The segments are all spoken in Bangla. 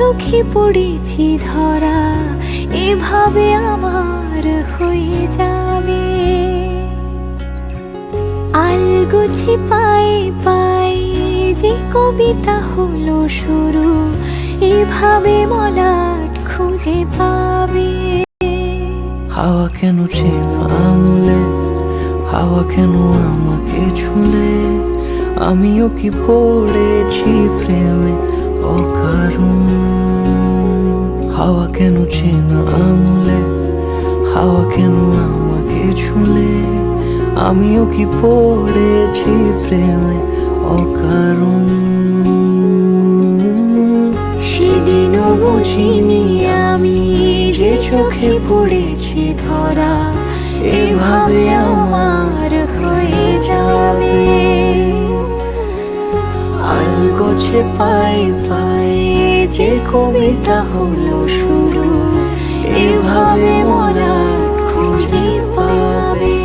চোখে পড়েছি ধরা, এভাবে আমার হয়ে যাবে। আলগোছে পায়ে পায়ে যে কবিতা হলো শুরু, এভাবে মলাট খুঁজে পাবে। হাওয়া কেন চেনা আঙুলে, হাওয়া কেন আমাকে ছুলে, আমিও কি পড়েছি প্রেমে অকারণ। হাওয়া কেন চেনা আঙুলে, হাওয়া কেন আমাকে ছুলে, আমিও কি পড়েছি প্রেমে অকারণ। সেদিনও বুঝিনি আমি যে চোখে পড়েছি ধরা, এভাবে আমার হয়ে যাবে। আলগোছে পায়ে পায়ে যে কবিতা হলো শুরু, এভাবে মলাট খুঁজে পাবে।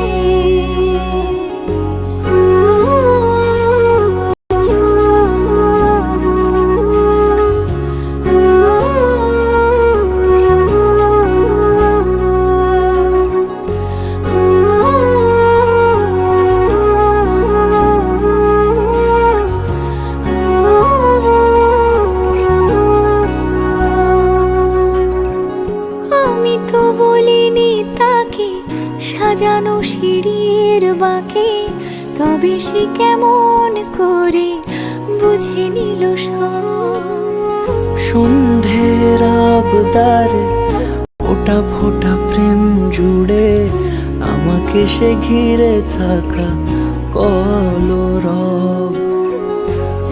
সাজানো সিঁড়ির বাঁকে, তবে সে কেমন করে বুঝে নিল সব। সন্ধ্যের আবদারে ফোটা ফোটা প্রেম জুড়ে, আমাকে সে ঘিরে থাকা কলরব।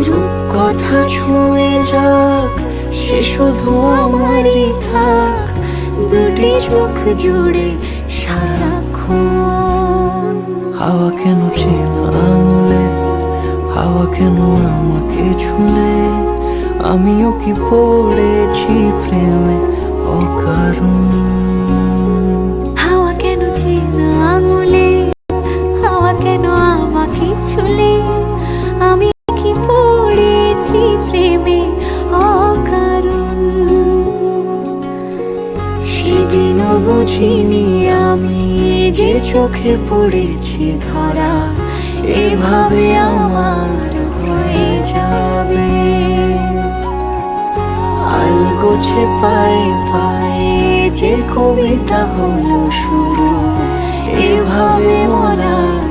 রূপকথা ছুঁয়ে যাক, সে শুধু আমারই থাক, দুটি চোখ জুড়ে সারাক্ষণ। হাওয়া কেন চেনা আঙুলে, হাওয়া কেন আমাকে ছুলে, আমিও কি পড়েছি প্রেমে অকারণ। হাওয়া কেন চেনা আঙুলে, হাওয়া কেন আমাকে ছুলে, আমি কি পড়েছি প্রেমে অকারণ। সেদিনও বুঝিনি আমি যে চোখে পড়েছি ধরা, এভাবে আমার হয়ে যাবে। আলগোছে পায়ে পায়ে যে কবিতা হলো শুরু, এভাবে মলাট